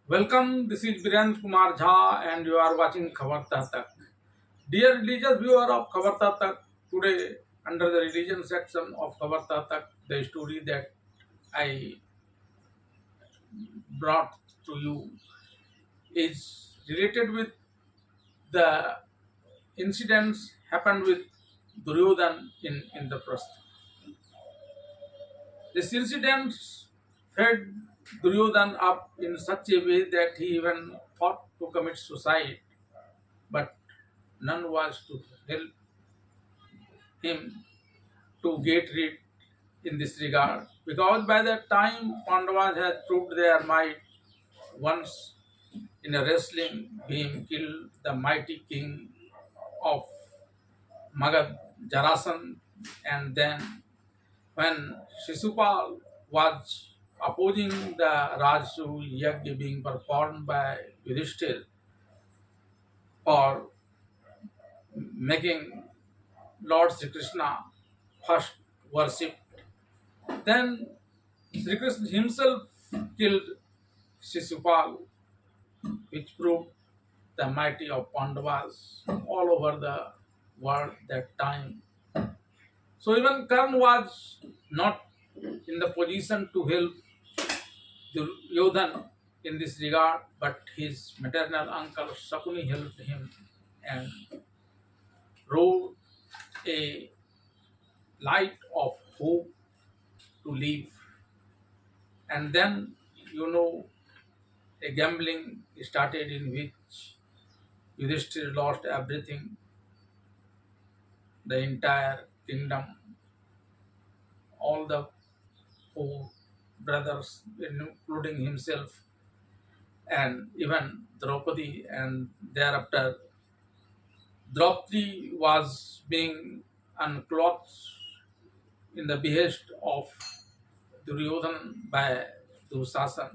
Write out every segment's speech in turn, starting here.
Welcome, this is Birendra Kumar Jha and you are watching Khabar Tak. Dear religious viewer of Khabar Tak, today under the religion section of Khabar Tak, the story that I brought to you is related with the incidents happened with Duryodhan in Indraprastha. This incident fed Duryodhan up in such a way that he even thought to commit suicide, but none was to help him to get rid in this regard. Because by that time Pandavas had proved their might once in a wrestling being killed the mighty king of Magad Jarasan, and then when Shishupal was opposing the Rajsu Yajna being performed by Yudhishthir for making Lord Sri Krishna first worshipped, then Sri Krishna himself killed Shishupal, which proved the mighty of Pandavas all over the world that time. So even Karna was not in the position to help Duryodhan in this regard, but his maternal uncle Shakuni helped him and wrote a light of hope to live. And then, a gambling started in which Yudhishthir lost everything, the entire kingdom, all the four brothers, including himself, and even Draupadi. And thereafter, Draupadi was being unclothed in the behest of Duryodhan by Dushasan.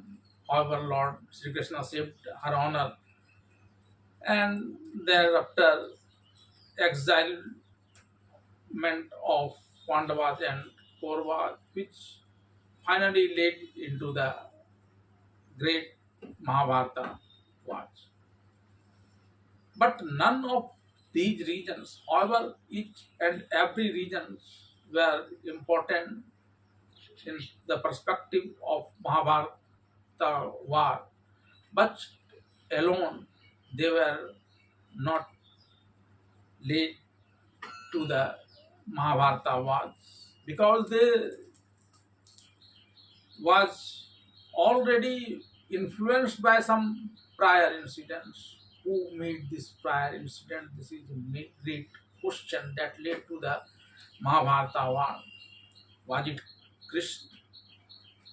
However, Lord Sri Krishna saved her honor, and thereafter, exile of Pandavas and Kauravas, which finally led into the great Mahabharata War. But none of these regions, however, each and every regions were important in the perspective of Mahabharata War, but alone they were not led to the Mahabharata wars because they was already influenced by some prior incidents. Who made this prior incident? This is a great question that led to the Mahabharata War. Was it Krishna?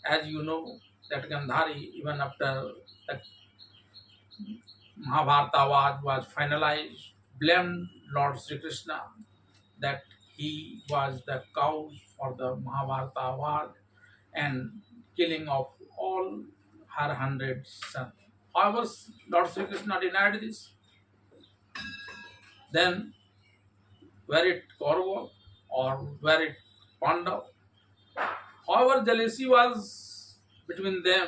As you know, that Gandhari, even after the Mahabharata War was finalized, blamed Lord Sri Krishna that he was the cause for the Mahabharata War and killing of all her 100 sons. However, Lord Sri Krishna denied this. Then, were it Kaurava or were it Pandav? However, jealousy was between them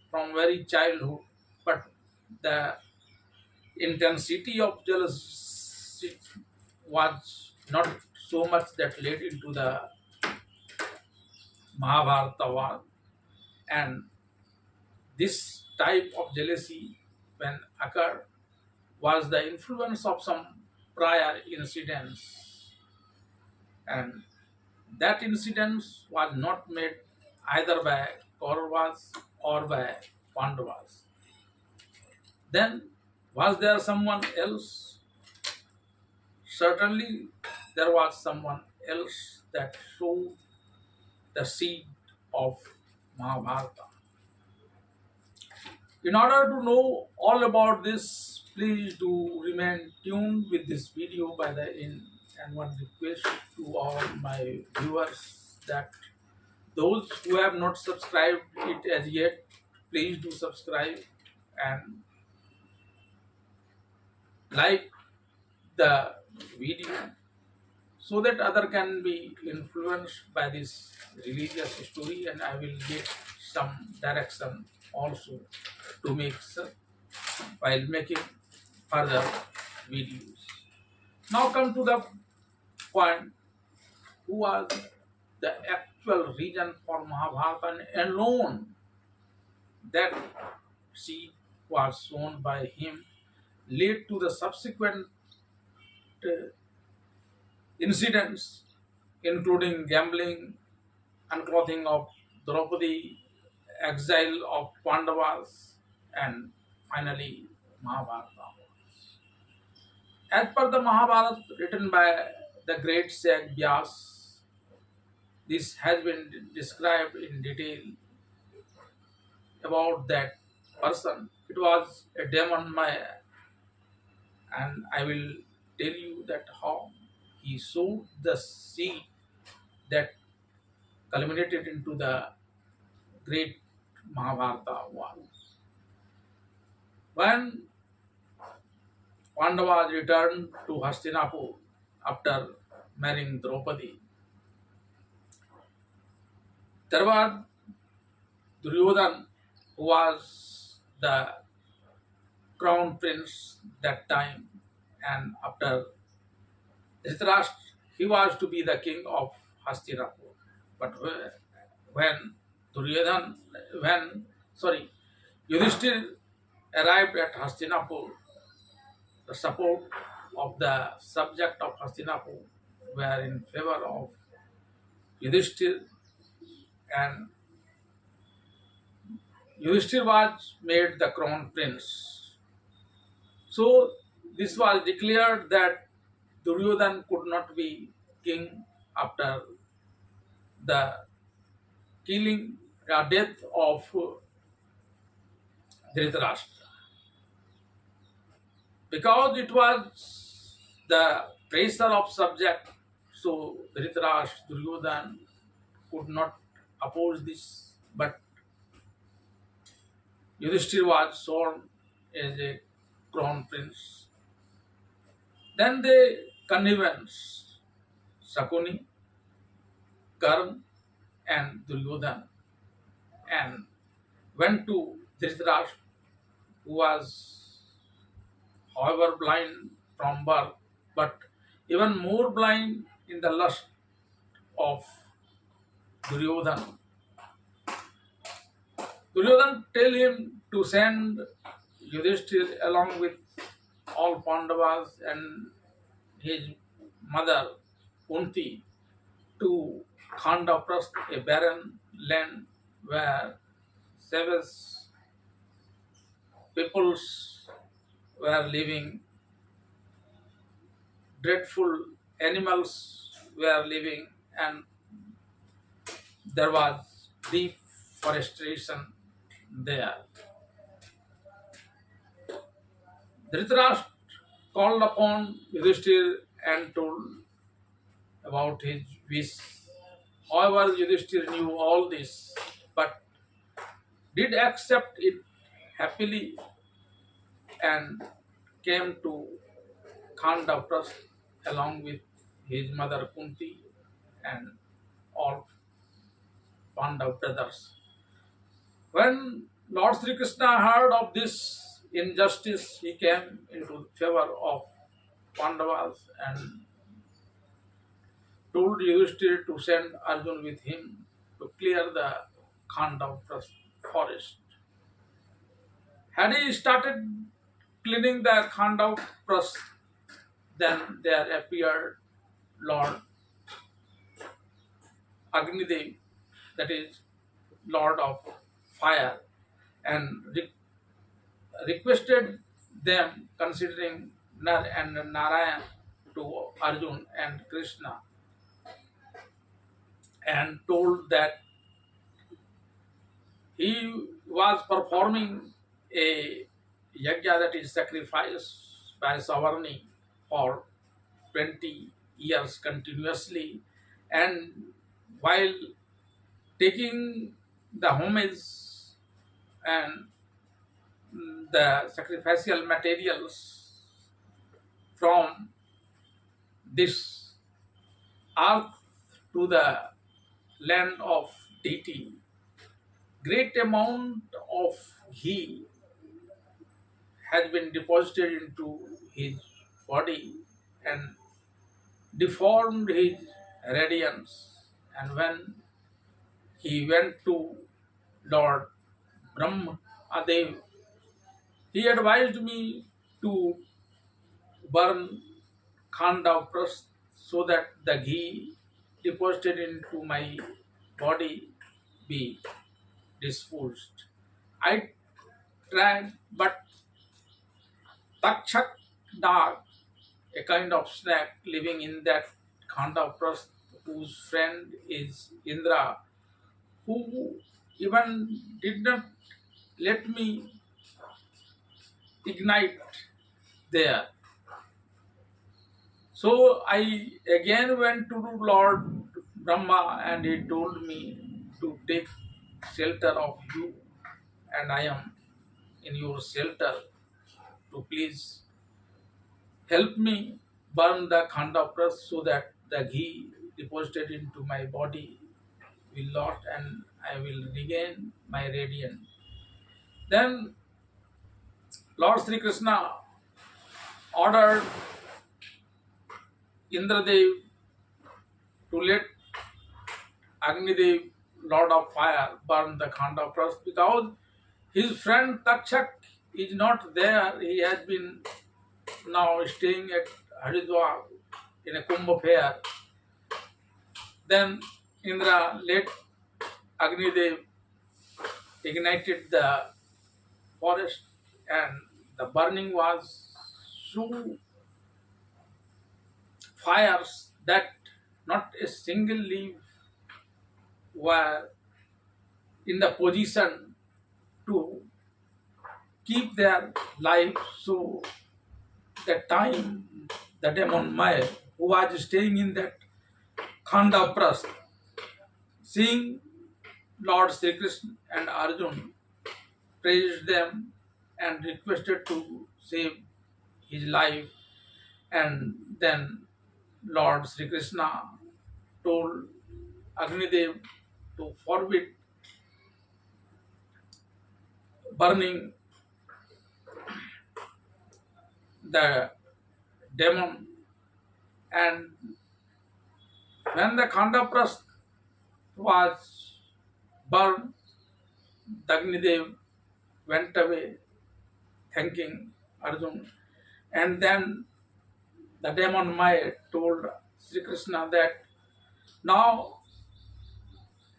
from very childhood, but the intensity of jealousy was not so much that led into the Mahabharata War. And this type of jealousy, when occurred, was the influence of some prior incidents, and that incident was not made either by Kauravas or by Pandavas. Then, was there someone else? Certainly, there was someone else that showed the seed of Mahabharata. In order to know all about this, please do remain tuned with this video by the end. And one request to all my viewers that those who have not subscribed it as yet, please do subscribe and like the video so that other can be influenced by this religious story and I will get some direction also to mix while making further videos. Now come to the point, who was the actual reason for Mahabharata alone that she was shown by him led to the subsequent uh, incidents, including gambling, unclothing of Draupadi, exile of Pandavas, and finally Mahabharata. As per the Mahabharata written by the great sage Vyas, this has been described in detail about that person. It was a demon Maya, and I will tell you that how he sowed the seed that culminated into the great Mahabharata war. When Pandavas returned to Hastinapur after marrying Draupadi, there was Duryodhan, who was the crown prince that time, and after Dhritarashtra, he was to be the king of Hastinapur. But when Duryodhan, when sorry, Yudhishthir arrived at Hastinapur, the support of the subject of Hastinapur were in favor of Yudhishthir, and Yudhishthir was made the crown prince. So this was declared that Duryodhan could not be king after the killing or death of Dhritarashtra, because it was the pressure of subject. So Dhritarashtra, Duryodhan could not oppose this, but Yudhishthir was sworn as a crown prince. Then they connivance Sakuni, Karm, and Duryodhan, and went to Dhritarashtra, who was, however, blind from birth, but even more blind in the lust of Duryodhan. Duryodhan tell him to send Yudhishthir along with all Pandavas and his mother Kunti to Khandaprast, a barren land where savage peoples were living, dreadful animals were living, and there was deforestation there. Dhritarashtra called upon Yudhishthir and told about his wish. However, Yudhishthir knew all this, but did accept it happily and came to Khandapras along with his mother Kunti and all Pandav brothers. When Lord Sri Krishna heard of this injustice, he came into favor of Pandavas and told Yudhishthir to send Arjun with him to clear the Khandapras forest. Had he started cleaning the Khandapras, then there appeared Lord Agnidev, that is Lord of Fire, and requested them, considering Nar and Narayan, to Arjun and Krishna, and told that he was performing a yajna, that is sacrifice by Savarni, for 20 years continuously, and while taking the homage and the sacrificial materials from this earth to the land of deity, great amount of ghee has been deposited into his body and deformed his radiance. And when he went to Lord Brahmadev, he advised me to burn khanda prasth so that the ghee deposited into my body be dispersed. I tried, but Takshak dog, a kind of snake living in that khanda prasth, whose friend is Indra, who even did not let me ignite there. So I again went to Lord Brahma and he told me to take shelter of you, and I am in your shelter, to please help me burn the khanda press so that the ghee deposited into my body will not and I will regain my radiance. Then Lord Sri Krishna ordered Indradev to let Agnidev, Lord of Fire, burn the khanda press because his friend Takshak is not there. He has been now staying at Haridwar in a Kumbh fair. Then Indra let Agnidev ignited the forest, and the burning was so fierce that not a single leaf were in the position to keep their life. So that time the demon Maya, who was staying in that khanda prasth, seeing Lord Sri Krishna and Arjun, praised them and requested to save his life. And then Lord Sri Krishna told Agnidev to forbid burning the demon. And when the Khandaprasth was burned, Agnidev went away thanking Arjun. And then the demon Maya told Sri Krishna that now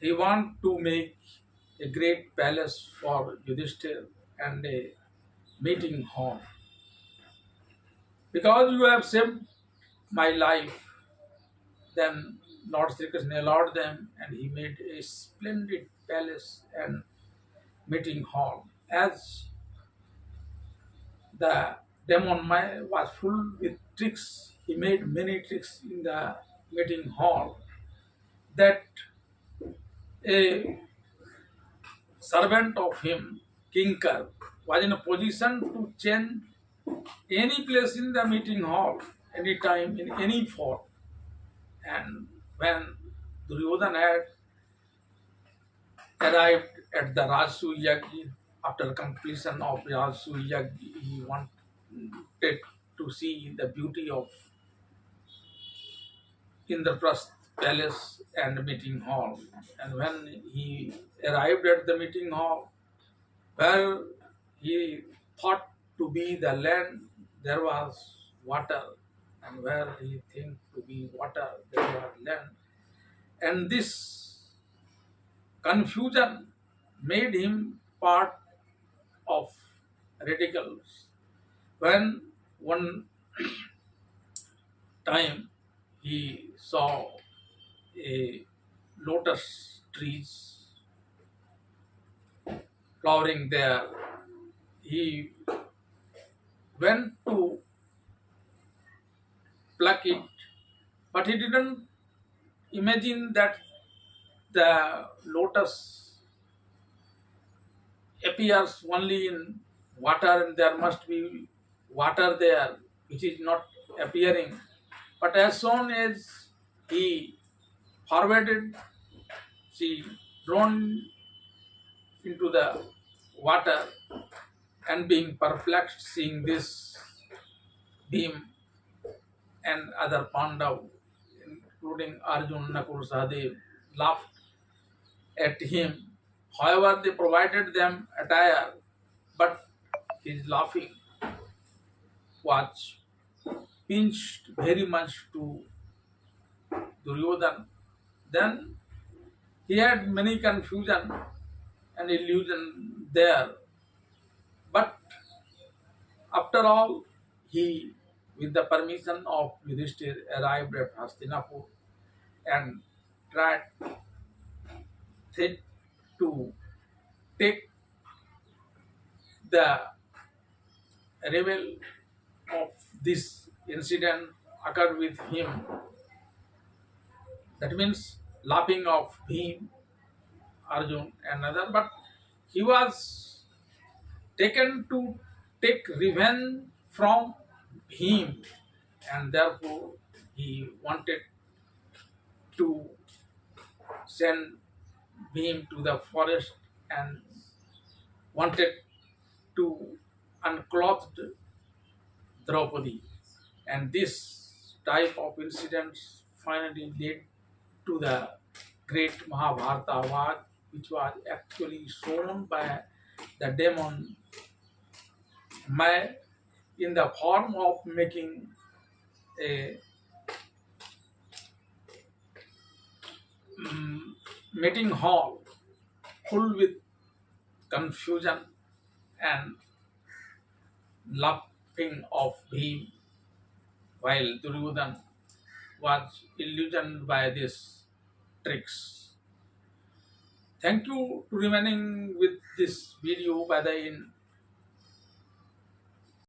he want to make a great palace for Yudhishthir and a meeting hall. Because you have saved my life, then Lord Sri Krishna allowed them and he made a splendid palace and meeting hall. As the demon Maya was full with tricks, he made many tricks in the meeting hall that a servant of him, Kinkar, was in a position to change any place in the meeting hall, any time, in any form. And when Duryodhana had arrived at the Rajsu Yajna, after completion of Rajsu Yajna, he wanted to see the beauty of Indraprasth palace and meeting hall. And when he arrived at the meeting hall, where he thought to be the land, there was water, and where he think to be water, there was land. And this confusion made him part of radicals. When one time he saw a lotus trees flowering there, he went to pluck it, but he didn't imagine that the lotus appears only in water and there must be water there which is not appearing. But as soon as he forwarded, she drawn into the water, and being perplexed seeing this, Bhim and other Pandav, including Arjun, Nakul, Sahadev, laughed at him. However, they provided them attire, but his laughing was pinched very much to Duryodhan. Then he had many confusion and illusion there, but after all, he, with the permission of Yudhishthir, arrived at Hastinapur and tried to take the reveal of this incident occurred with him. That means laughing of him, Arjun, and other. But he was taken to take revenge from him, and therefore he wanted to send him to the forest and wanted to unclothed Draupadi. And this type of incidents finally led to the great Mahabharata War, which was actually shown by the demon Maya in the form of making a meeting hall full with confusion and laughing of him, while Duryodhan was illusioned by these tricks. Thank you to remaining with this video by the end.